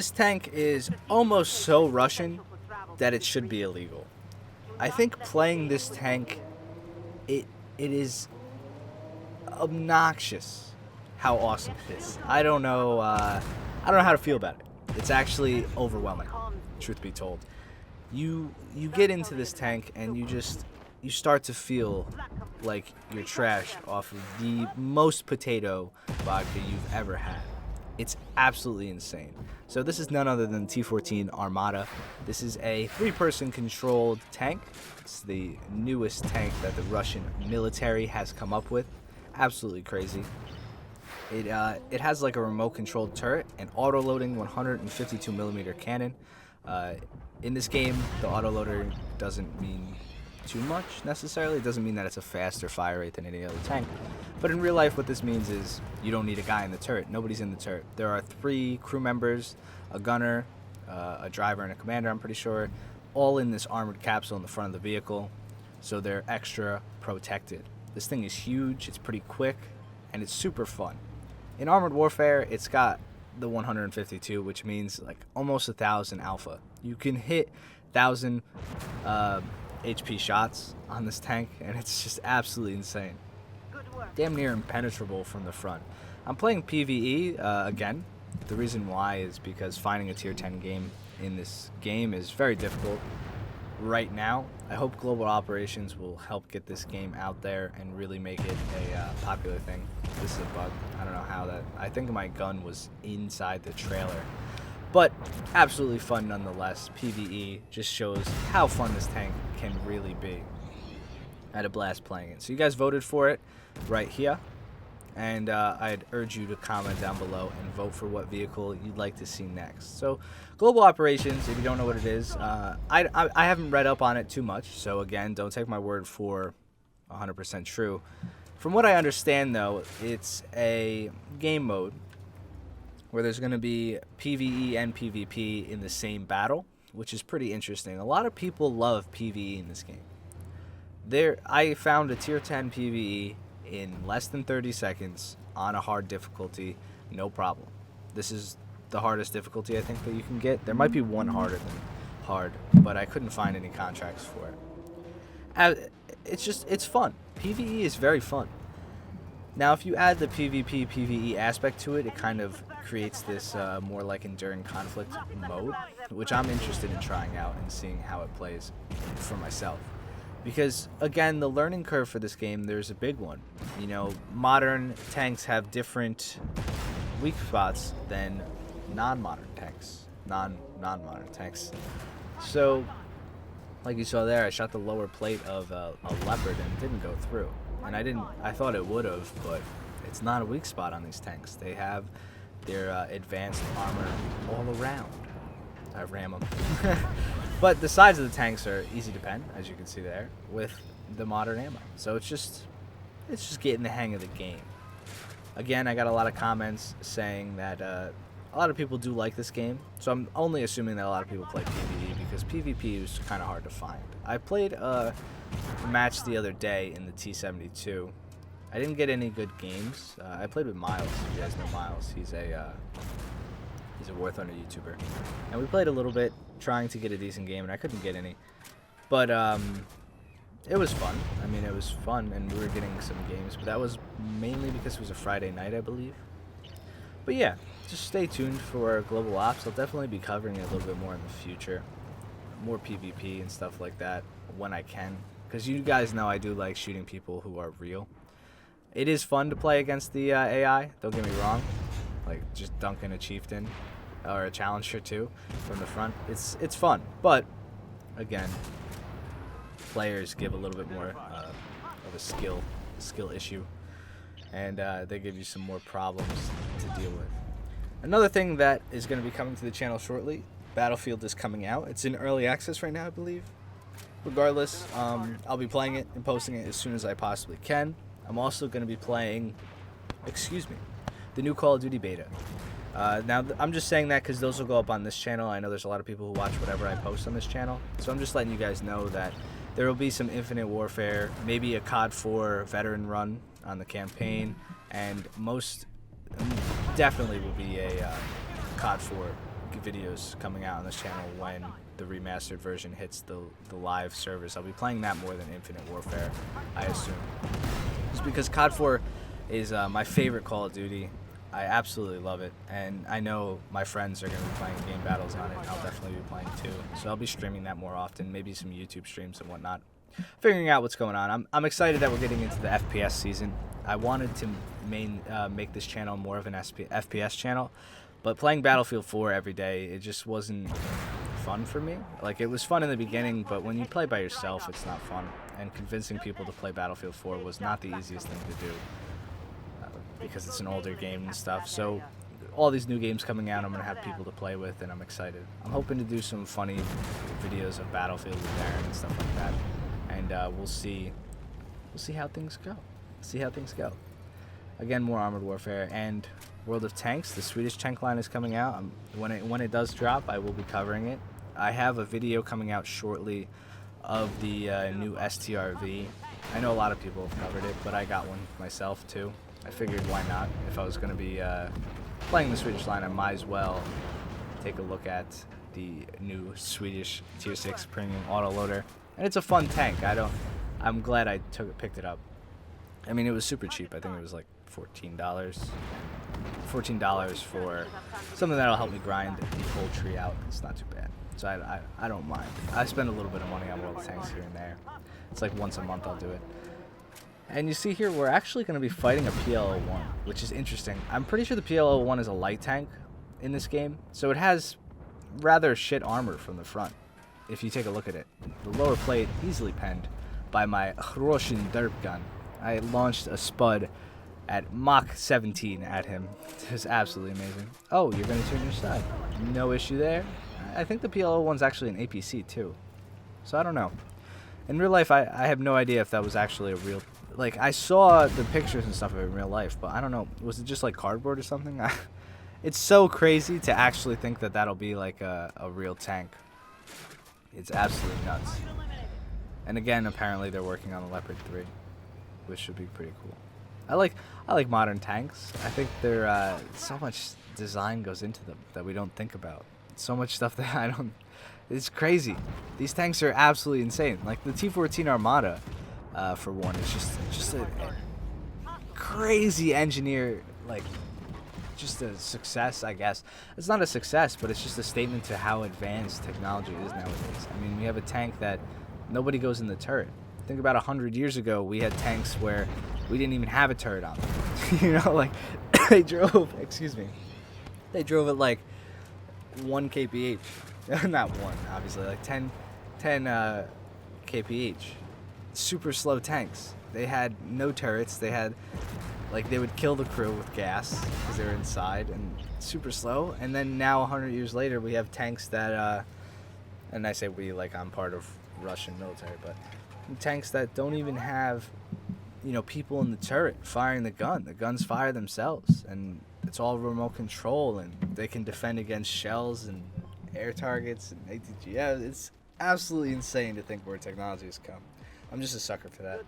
This tank is almost so Russian that it should be illegal. I think playing this tank, it is obnoxious how awesome it is. I don't know how to feel about it. It's actually overwhelming, truth be told. You get into this tank and you start to feel like you're trashed off of the most potato vodka you've ever had. It's absolutely insane. So this is none other than T14 Armata. This is a 3-person controlled tank. It's the newest tank that the Russian military has come up with. Absolutely crazy. It has like a remote controlled turret, an auto-loading 152mm cannon. In this game, the auto-loader doesn't mean too much necessarily. It doesn't mean that it's a faster fire rate than any other tank. But in real life, what this means is you don't need a guy in the turret. Nobody's in the turret. There are 3 crew members, a gunner, a driver, and a commander, I'm pretty sure, all in this armored capsule in the front of the vehicle, so they're extra protected. This thing is huge, it's pretty quick, and it's super fun. In Armored Warfare, it's got the 152, which means like almost 1,000 alpha. You can hit 1,000 HP shots on this tank, and it's just absolutely insane. Damn near impenetrable from the front. I'm playing PvE again. The reason why is because finding a tier 10 game in this game is very difficult right now. I hope global operations will help get this game out there and really make it a popular thing. This is a bug. I don't know how that... I think my gun was inside the trailer. But absolutely fun nonetheless. PvE just shows how fun this tank can really be. I had a blast playing it. So you guys voted for it right here. And I'd urge you to comment down below and vote for what vehicle you'd like to see next. So global operations, if you don't know what it is, I haven't read up on it too much. So again, don't take my word for 100% true. From what I understand though, it's a game mode where there's going to be PvE and PvP in the same battle, which is pretty interesting. A lot of people love PvE in this game. I found a tier 10 PvE in less than 30 seconds on a hard difficulty, no problem. This is the hardest difficulty I think that you can get. There might be one harder than hard, but I couldn't find any contracts for it. It's fun. PvE is very fun. Now, if you add the PvP, PvE aspect to it, it kind of creates this more like enduring conflict mode, which I'm interested in trying out and seeing how it plays for myself. Because, again, the learning curve for this game, there's a big one. You know, modern tanks have different weak spots than non-modern tanks. Non-modern tanks. So, like you saw there, I shot the lower plate of a Leopard and it didn't go through. And I thought it would have, but it's not a weak spot on these tanks. They have their advanced armor all around. I ram them. But the sides of the tanks are easy to pen, as you can see there, with the modern ammo. So it's just getting the hang of the game. Again, I got a lot of comments saying that a lot of people do like this game. So I'm only assuming that a lot of people play PvE because PvP is kind of hard to find. I played a match the other day in the T72. I didn't get any good games. I played with Miles. If you guys know Miles, he's a War Thunder YouTuber, and we played a little bit, trying to get a decent game, and I couldn't get any. But it was fun. I mean, it was fun, and we were getting some games, but that was mainly because it was a Friday night, I believe. But yeah, just stay tuned for Global Ops. I'll definitely be covering it a little bit more in the future, more PvP and stuff like that when I can, because you guys know I do like shooting people who are real. It is fun to play against the AI, don't get me wrong, like just dunking a chieftain or a challenger too from the front. It's fun, but again, players give a little bit more of a skill issue, and they give you some more problems to deal with. Another thing that is going to be coming to the channel shortly, Battlefield is coming out. It's in early access right now, I believe. Regardless, I'll be playing it and posting it as soon as I possibly can. I'm also going to be playing, the new Call of Duty beta. Now, I'm just saying that because those will go up on this channel. I know there's a lot of people who watch whatever I post on this channel. So I'm just letting you guys know that there will be some Infinite Warfare, maybe a COD 4 veteran run on the campaign, and most definitely will be a COD 4 videos coming out on this channel when the remastered version hits the live servers. I'll be playing that more than Infinite Warfare, I assume. Just because COD 4 is my favorite Call of Duty. I absolutely love it, and I know my friends are going to be playing game battles on it. I'll definitely be playing too, so I'll be streaming that more often, maybe some YouTube streams and whatnot, figuring out what's going on. I'm excited that we're getting into the FPS season. I wanted to make this channel more of an FPS channel, but playing Battlefield 4 every day, it just wasn't fun for me. Like, it was fun in the beginning, but when you play by yourself, it's not fun, and convincing people to play Battlefield 4 was not the easiest thing to do. Because it's an older game and stuff. So all these new games coming out, I'm gonna have people to play with, and I'm excited. I'm hoping to do some funny videos of Battlefield with Darren and stuff like that, and we'll see how things go. Again, more Armored Warfare and World of Tanks. The Swedish tank line is coming out. When it does drop, I will be covering it. I have a video coming out shortly of the new STRV. I know a lot of people have covered it, but I got one myself too. I figured, why not? If I was going to be playing the Swedish line, I might as well take a look at the new Swedish Tier 6 Premium Autoloader. And it's a fun tank. I'm glad I picked it up. I mean, it was super cheap. I think it was like $14. $14 for something that'll help me grind the whole tree out. It's not too bad. So I don't mind. I spend a little bit of money on World of Tanks here and there. It's like once a month I'll do it. And you see here, we're actually going to be fighting a PL-01, which is interesting. I'm pretty sure the PL-01 is a light tank in this game, so it has rather shit armor from the front, if you take a look at it. The lower plate easily penned by my Russian derp gun. I launched a Spud at Mach 17 at him. It was absolutely amazing. Oh, you're going to turn your side. No issue there. I think the PL-01's actually an APC too, so I don't know. In real life, I have no idea if that was actually a real... Like, I saw the pictures and stuff of it in real life, but I don't know. Was it just like cardboard or something? It's so crazy to actually think that that'll be like a real tank. It's absolutely nuts. And again, apparently they're working on the Leopard 3, which should be pretty cool. I like modern tanks. I think they're so much design goes into them that we don't think about. So much stuff that I don't... It's crazy. These tanks are absolutely insane. Like the T14 Armata, for one, is just a crazy engineer, like just a success, I guess. It's not a success, but it's just a statement to how advanced technology is nowadays. I mean, we have a tank that nobody goes in the turret. Think about 100 years ago, we had tanks where we didn't even have a turret on them. You know, like they drove at like 1 kph. Not 1, obviously, like 10 kph. Super slow tanks. They had no turrets. They had, like, they would kill the crew with gas because they were inside, and super slow. And then now 100 years later, we have tanks that, and I say we, like I'm part of Russian military, but tanks that don't even have, you know, people in the turret firing the gun. The guns fire themselves, and it's all remote control, and they can defend against shells and air targets and ATG. Yeah, it's absolutely insane to think where technology has come. I'm just a sucker for that.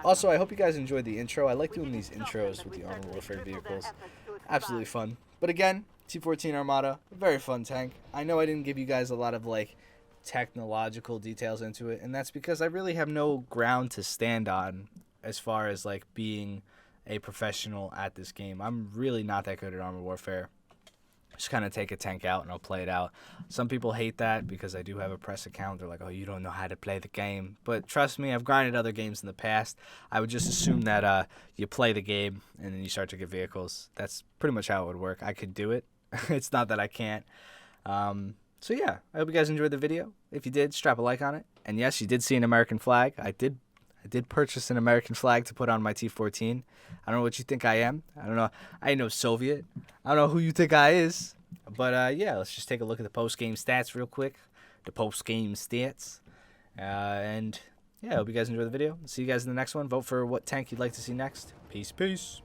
Also, I hope you guys enjoyed the intro. I like doing these intros with the Armored Warfare vehicles. Absolutely fun. But again, T14 Armata, a very fun tank. I know I didn't give you guys a lot of, like, technological details into it, and that's because I really have no ground to stand on as far as, like, being a professional at this game. I'm really not that good at Armored Warfare. Just kind of take a tank out and I'll play it out. Some people hate that because I do have a press account. They're like, oh, you don't know how to play the game. But trust me, I've grinded other games in the past. I would just assume that you play the game and then you start to get vehicles. That's pretty much how it would work. I could do it. It's not that I can't. So yeah, I hope you guys enjoyed the video. If you did, strap a like on it. And yes, you did see an American flag. I did purchase an American flag to put on my T14. I don't know what you think I am. I don't know. I ain't no Soviet. I don't know who you think I is. But yeah, let's just take a look at the post-game stats real quick. The post-game stats. And yeah, I hope you guys enjoyed the video. See you guys in the next one. Vote for what tank you'd like to see next. Peace, peace.